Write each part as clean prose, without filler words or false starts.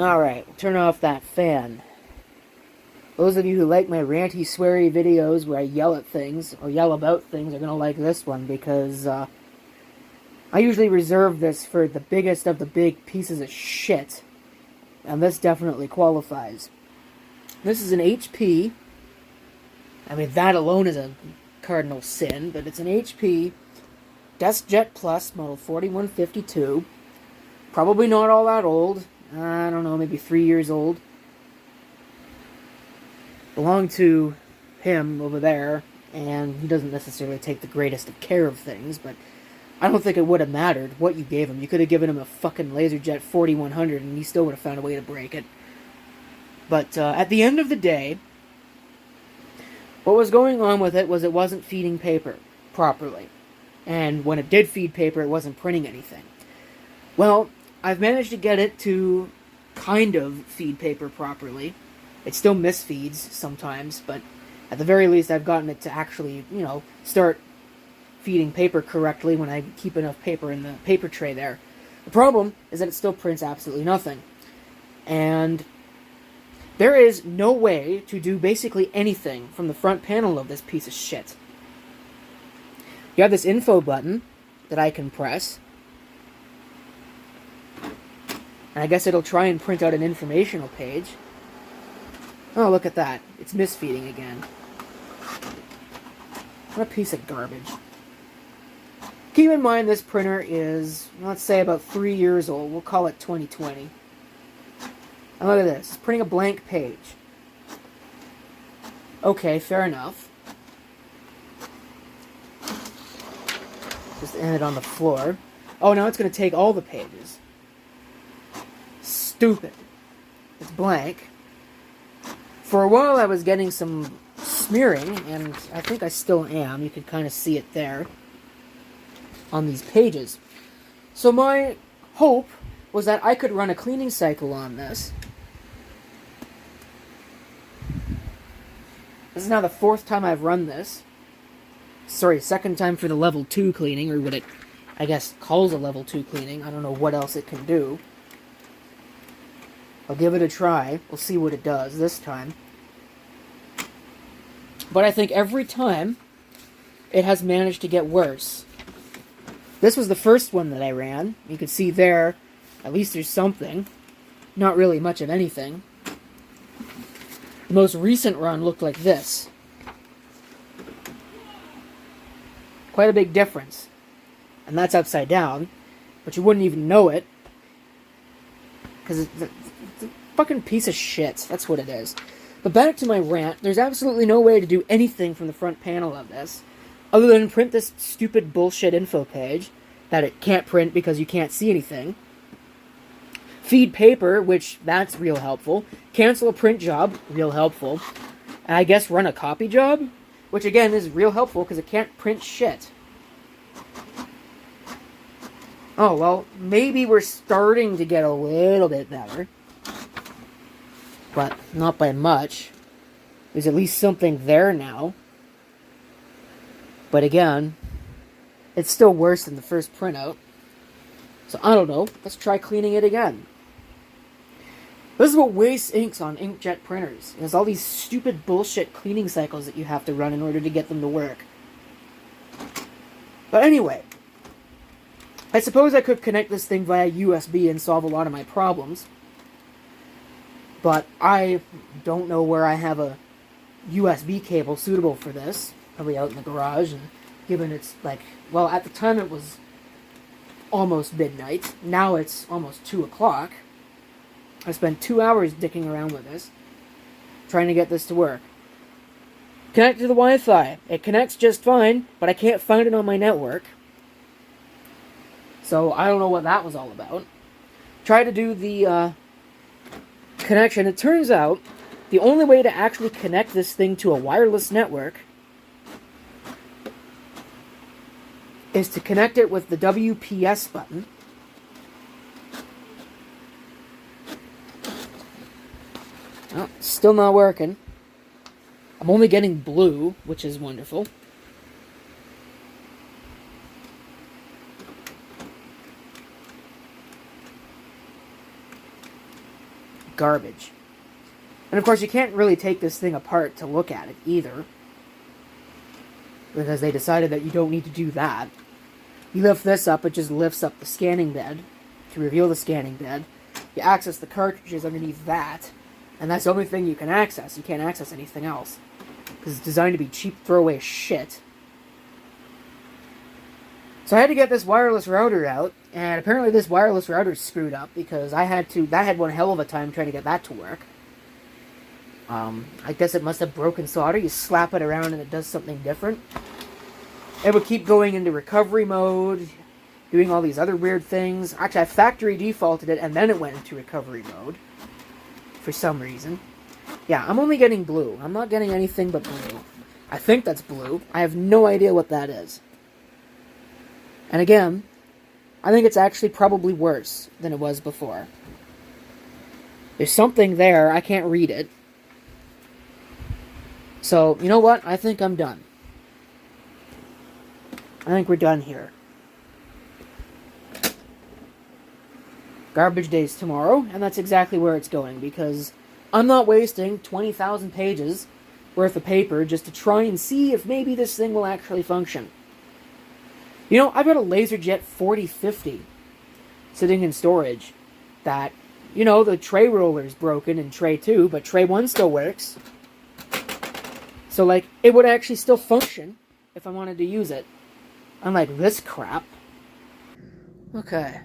Alright, turn off that fan. Those of you who like my ranty, sweary videos where I yell at things, or yell about things, are gonna like this one, because, I usually reserve this for the biggest of the big pieces of shit. And this definitely qualifies. This is an HP. I mean, that alone is a cardinal sin, but it's an HP DeskJet Plus model 4152. Probably not all that old. I don't know, maybe 3 years old. Belonged to him over there, and he doesn't necessarily take the greatest of care of things, but I don't think it would have mattered what you gave him. You could have given him a fucking LaserJet 4100 and he still would have found a way to break it. But at the end of the day, what was going on with it was it wasn't feeding paper properly. And when it did feed paper, it wasn't printing anything. Well, I've managed to get it to kind of feed paper properly. It still misfeeds sometimes, but at the very least I've gotten it to actually, start feeding paper correctly when I keep enough paper in the paper tray there. The problem is that it still prints absolutely nothing. And there is no way to do basically anything from the front panel of this piece of shit. You have this info button that I can press. And I guess it'll try and print out an informational page. Oh, look at that. It's misfeeding again. What a piece of garbage. Keep in mind this printer is, let's say, about 3 years old. We'll call it 2020. And look at this. It's printing a blank page. Okay, fair enough. Just end it on the floor. Oh, now it's going to take all the pages. Stupid. It's blank. For a while I was getting some smearing, and I think I still am. You can kind of see it there on these pages. So my hope was that I could run a cleaning cycle on this. This is now the 4th time I've run this. Sorry, 2nd time for the level 2 cleaning, or what it, I guess, calls a level 2 cleaning. I don't know what else it can do. I'll give it a try. We'll see what it does this time. But I think every time it has managed to get worse. This was the first one that I ran. You can see there, at least there's something. Not really much of anything. The most recent run looked like this. Quite a big difference. And that's upside down. But you wouldn't even know it. Because it's a fucking piece of shit. That's what it is. But back to my rant. There's absolutely no way to do anything from the front panel of this, other than print this stupid bullshit info page that it can't print because you can't see anything. Feed paper, which that's real helpful. Cancel a print job, real helpful. And I guess run a copy job, which again is real helpful because it can't print shit. Oh, well, maybe we're starting to get a little bit better. But not by much. There's at least something there now. But again, it's still worse than the first printout. So I don't know. Let's try cleaning it again. This is what wastes inks on inkjet printers. There's all these stupid bullshit cleaning cycles that you have to run in order to get them to work. But anyway, I suppose I could connect this thing via USB and solve a lot of my problems. But I don't know where I have a USB cable suitable for this. Probably out in the garage, and given it's like, well, at the time it was almost midnight. Now it's almost 2 o'clock. I spent 2 hours dicking around with this, trying to get this to work. Connect to the Wi-Fi. It connects just fine, but I can't find it on my network. So I don't know what that was all about. Try to do the connection. It turns out the only way to actually connect this thing to a wireless network is to connect it with the WPS button. Oh, still not working. I'm only getting blue, which is wonderful. garbage. And of course, you can't really take this thing apart to look at it either, because they decided that you don't need to do that. You lift this up, it just lifts up the scanning bed to reveal the scanning bed. You access the cartridges underneath that, and that's the only thing you can access. You can't access anything else, because it's designed to be cheap throwaway shit. So I had to get this wireless router out, and apparently this wireless router's screwed up, because that had one hell of a time trying to get that to work. I guess it must have broken solder. You slap it around and it does something different. It would keep going into recovery mode, doing all these other weird things. Actually, I factory defaulted it, and then it went into recovery mode, for some reason. Yeah, I'm only getting blue. I'm not getting anything but blue. I think that's blue. I have no idea what that is. And again, I think it's actually probably worse than it was before. There's something there, I can't read it. So, you know what? I think I'm done. I think we're done here. Garbage day's tomorrow, and that's exactly where it's going, because I'm not wasting 20,000 pages worth of paper just to try and see if maybe this thing will actually function. You know, I've got a LaserJet 4050 sitting in storage that, you know, the tray roller's broken in tray 2, but tray 1 still works. So, like, it would actually still function if I wanted to use it. Unlike this crap. Okay.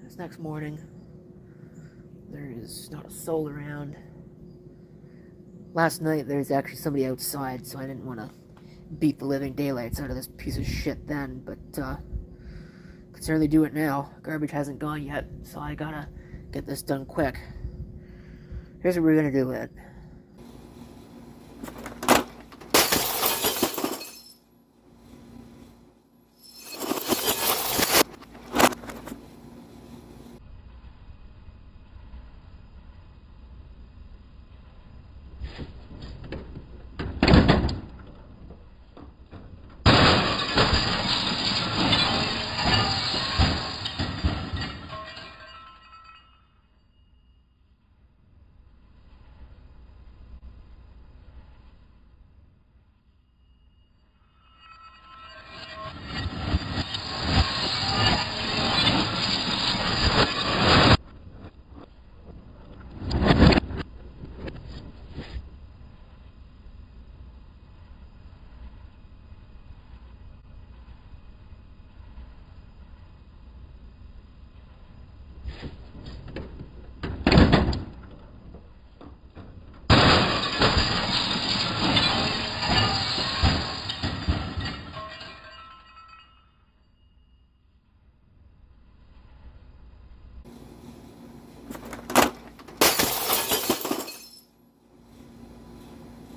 It's next morning. There is not a soul around. Last night there was actually somebody outside, so I didn't want to beat the living daylights out of this piece of shit then, but can certainly do it now. Garbage hasn't gone yet, so I gotta get this done quick. Here's what we're gonna do with it.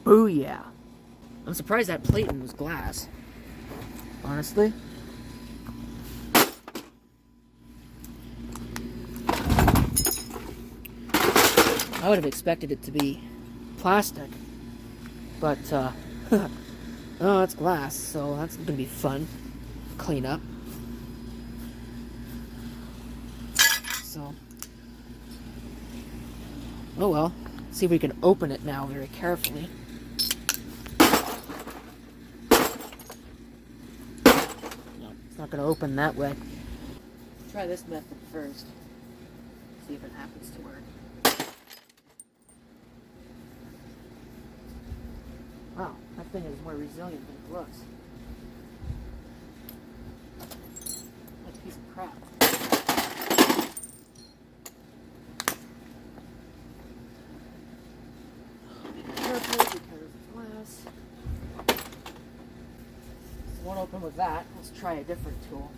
Booyah. I'm surprised that plating was glass. Honestly. I would have expected it to be plastic. But, oh, it's glass, so that's gonna be fun. Clean up. So. Oh well. See if we can open it now very carefully. No, it's not going to open that way. Try this method first. See if it happens to work. Wow, that thing is more resilient than it looks. That's a piece of crap. Because it's glass. It won't open with that. Let's try a different tool.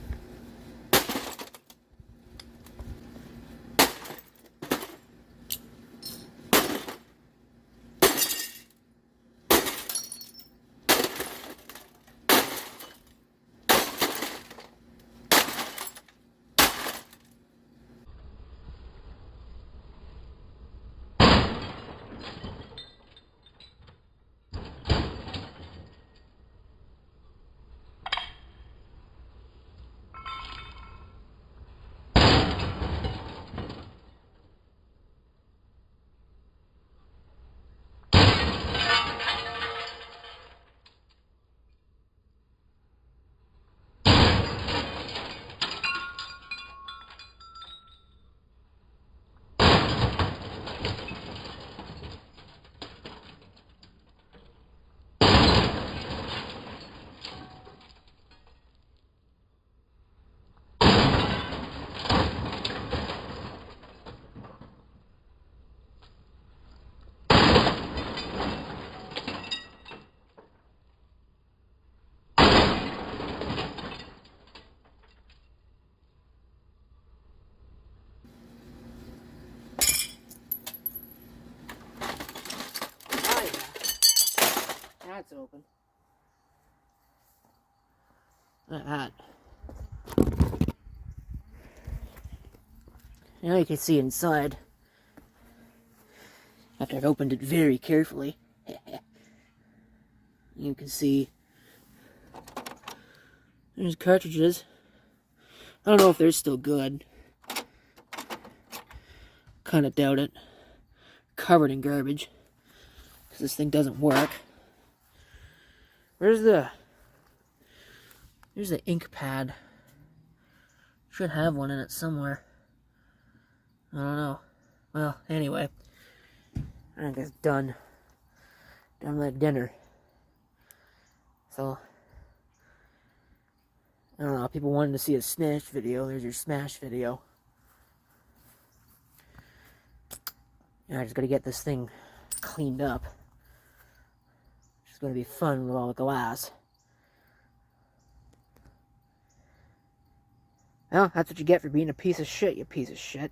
That's open. Look at that. Now you can see inside. After I've opened it very carefully. You can see there's cartridges. I don't know if they're still good. Kind of doubt it. Covered in garbage. Because this thing doesn't work. There's the ink pad. Should have one in it somewhere. I don't know. Well, anyway. I think it's done. Done with dinner. So, I don't know. People wanted to see a Smash video. There's your Smash video. I just gotta get this thing cleaned up. It's gonna be fun with all the glass. Well, that's what you get for being a piece of shit, you piece of shit.